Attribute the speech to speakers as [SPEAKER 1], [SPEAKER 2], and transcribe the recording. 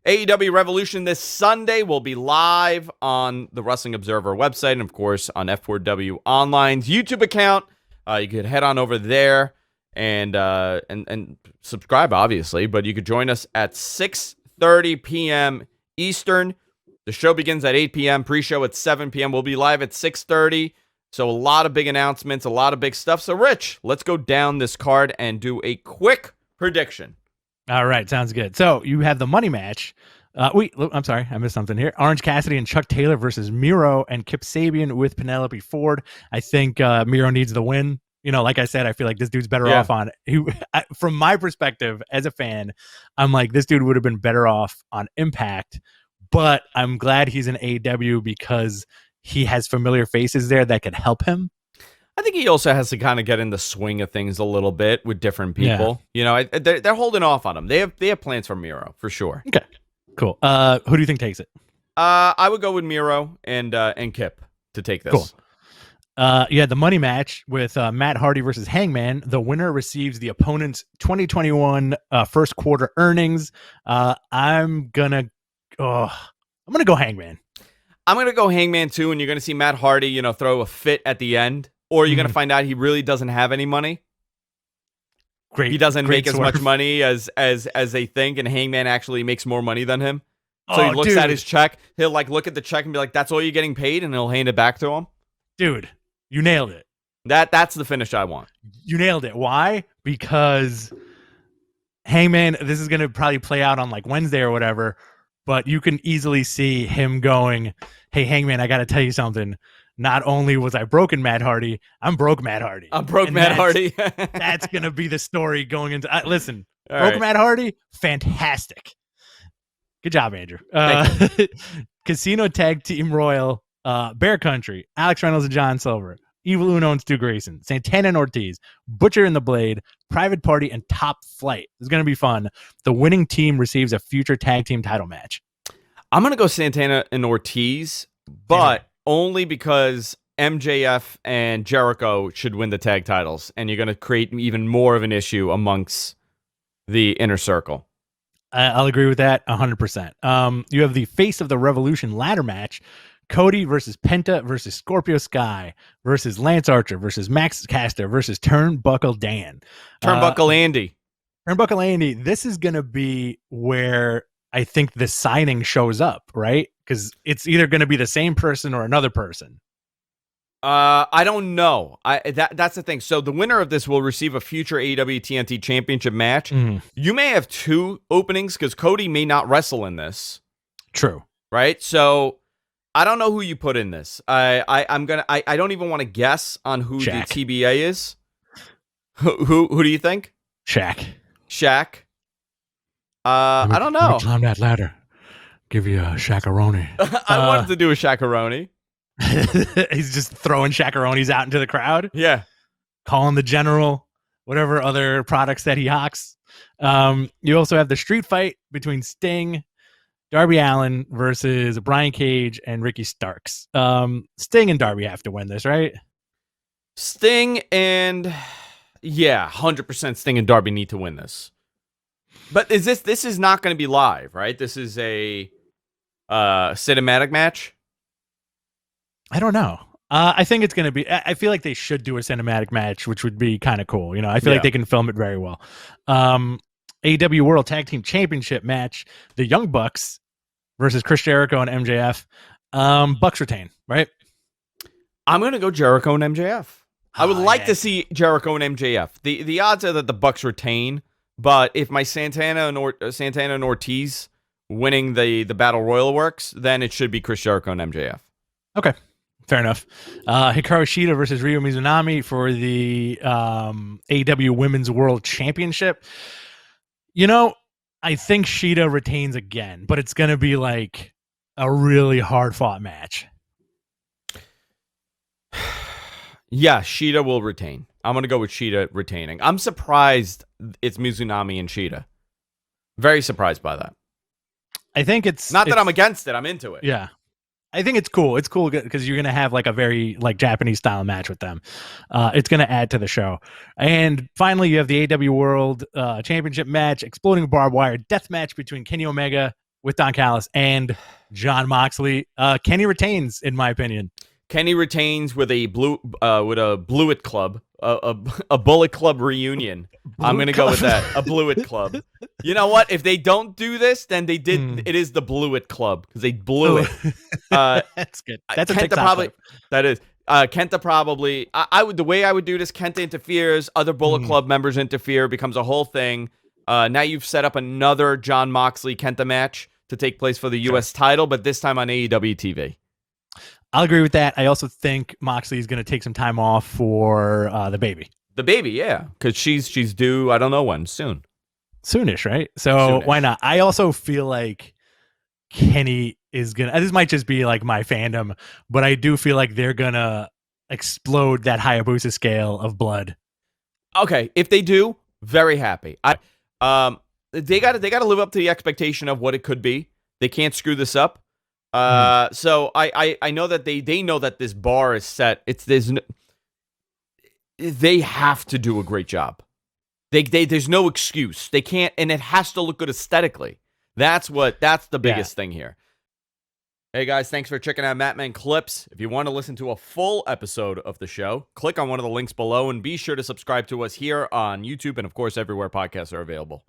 [SPEAKER 1] AEW Revolution this Sunday will be live on the Wrestling Observer website and, of course, on F4W Online's YouTube account. You could head on over there and subscribe, obviously, but you could join us at 6:30 p.m. Eastern. The show begins at 8 p.m. Pre-show at 7 p.m. We'll be live at 6:30. So a lot of big announcements, a lot of big stuff. So, Rich, let's go down this card and do a quick prediction.
[SPEAKER 2] All right, sounds good. So you have the money match. I'm sorry, I missed something here. Orange Cassidy and Chuck Taylor versus Miro and Kip Sabian with Penelope Ford. I think Miro needs the win. You know, like I said, I feel like this dude's better off on. From my perspective as a fan, I'm like, this dude would have been better off on Impact. But I'm glad he's in AEW because he has familiar faces there that could help him.
[SPEAKER 1] I think he also has to kind of get in the swing of things a little bit with different people. Yeah. You know, they're holding off on him. They have plans for Miro for sure.
[SPEAKER 2] Okay, cool. Who do you think takes it?
[SPEAKER 1] I would go with Miro and Kip to take this.
[SPEAKER 2] Cool. You had the money match with Matt Hardy versus Hangman. The winner receives the opponent's 2021 first quarter earnings. I'm gonna go Hangman.
[SPEAKER 1] I'm gonna go Hangman too, and you're gonna see Matt Hardy, you know, throw a fit at the end. Or you're going to find out he really doesn't have any money.
[SPEAKER 2] Great.
[SPEAKER 1] He doesn't make
[SPEAKER 2] swerve.
[SPEAKER 1] as much money as they think, and Hangman actually makes more money than him. So he looks at his check. He'll like look at the check and be like, "That's all you're getting paid," and he'll hand it back to him.
[SPEAKER 2] Dude, you nailed it.
[SPEAKER 1] That's the finish I want.
[SPEAKER 2] You nailed it. Why? Because Hangman, this is going to probably play out on like Wednesday or whatever, but you can easily see him going, "Hey, Hangman, I got to tell you something. Not only was I broken Matt Hardy, I'm broke Matt Hardy.
[SPEAKER 1] I'm broke Matt Hardy."
[SPEAKER 2] That's going to be the story going into... listen,
[SPEAKER 1] all
[SPEAKER 2] broke
[SPEAKER 1] right.
[SPEAKER 2] Matt Hardy, fantastic. Good job, Andrew. Casino Tag Team Royal, Bear Country, Alex Reynolds and John Silver, Evil Uno and Stu Grayson, Santana and Ortiz, Butcher and the Blade, Private Party, and Top Flight. It's going to be fun. The winning team receives a future tag team title match.
[SPEAKER 1] I'm going to go Santana and Ortiz, but... only because MJF and Jericho should win the tag titles, and you're going to create even more of an issue amongst the inner circle.
[SPEAKER 2] I'll agree with that 100%. You have the Face of the Revolution ladder match, Cody versus Penta versus Scorpio Sky versus Lance Archer versus Max Caster versus Turnbuckle Dan.
[SPEAKER 1] Turnbuckle Andy.
[SPEAKER 2] Turnbuckle Andy, this is going to be where I think the signing shows up, right? Because it's either going to be the same person or another person.
[SPEAKER 1] I don't know. That's the thing. So the winner of this will receive a future AEW TNT Championship match. You may have two openings because Cody may not wrestle in this.
[SPEAKER 2] True.
[SPEAKER 1] Right? So I don't know who you put in this. I don't even want to guess on who
[SPEAKER 2] Shaq.
[SPEAKER 1] the TBA is. Who do you think?
[SPEAKER 2] Shaq.
[SPEAKER 1] I don't know.
[SPEAKER 2] Climb that ladder. Give you a shakaroni.
[SPEAKER 1] I wanted to do a shakaroni.
[SPEAKER 2] He's just throwing shacaronis out into the crowd.
[SPEAKER 1] Yeah.
[SPEAKER 2] Calling the general, whatever other products that he hawks. You also have the street fight between Sting, Darby Allin versus Brian Cage and Ricky Starks. Sting and Darby have to win this, right?
[SPEAKER 1] Sting and... yeah, 100% Sting and Darby need to win this. But this is not going to be live, right? This is a cinematic match?
[SPEAKER 2] I don't know. I think it's going to be... I feel like they should do a cinematic match, which would be kind of cool. You know, I feel like they can film it very well. AEW World Tag Team Championship match, the Young Bucks versus Chris Jericho and MJF. Bucks retain, right?
[SPEAKER 1] I'm going to go Jericho and MJF. I would like to see Jericho and MJF. The odds are that the Bucks retain, but if my Santana and Ortiz winning the Battle Royal works, then it should be Chris Jericho and MJF.
[SPEAKER 2] Okay. Fair enough. Hikaru Shida versus Ryo Mizunami for the AEW Women's World Championship. You know, I think Shida retains again, but it's going to be like a really hard-fought match.
[SPEAKER 1] Yeah, Shida will retain. I'm going to go with Shida retaining. I'm surprised it's Mizunami and Shida. Very surprised by that.
[SPEAKER 2] I think it's...
[SPEAKER 1] Not that I'm against it. I'm into it.
[SPEAKER 2] Yeah. I think it's cool. It's cool because you're gonna have like a very like Japanese style match with them. It's gonna add to the show. And finally, you have the AEW World Championship match, exploding barbed wire death match between Kenny Omega with Don Callis and Jon Moxley. Kenny retains, in my opinion.
[SPEAKER 1] Kenny retains with a Blewett Club, a Bullet Club reunion. I'm gonna go with that, a Blewett Club. You know what? If they don't do this, then they did. It is the Blewett Club because they blew it.
[SPEAKER 2] That's good. That's
[SPEAKER 1] Kenta
[SPEAKER 2] a TikTok
[SPEAKER 1] probably.
[SPEAKER 2] clip.
[SPEAKER 1] That is. Kenta probably. I would. The way I would do this, Kenta interferes. Other Bullet Club members interfere. Becomes a whole thing. Now you've set up another Jon Moxley Kenta match to take place for the U.S. title, but this time on AEW TV.
[SPEAKER 2] I'll agree with that. I also think Moxley is going to take some time off for the baby.
[SPEAKER 1] The baby, yeah, because she's due. I don't know when.
[SPEAKER 2] Soonish, right? So
[SPEAKER 1] Soonish.
[SPEAKER 2] Why not? I also feel like Kenny is gonna. This might just be like my fandom, but I do feel like they're gonna explode that Hayabusa scale of blood.
[SPEAKER 1] Okay, if they do, very happy. They got to live up to the expectation of what it could be. They can't screw this up. So I know that they know that this bar is set. They have to do a great job. There's no excuse. They can't, and it has to look good aesthetically. That's the biggest thing here. Hey guys, thanks for checking out Mattman Clips. If you want to listen to a full episode of the show, click on one of the links below and be sure to subscribe to us here on YouTube and of course everywhere podcasts are available.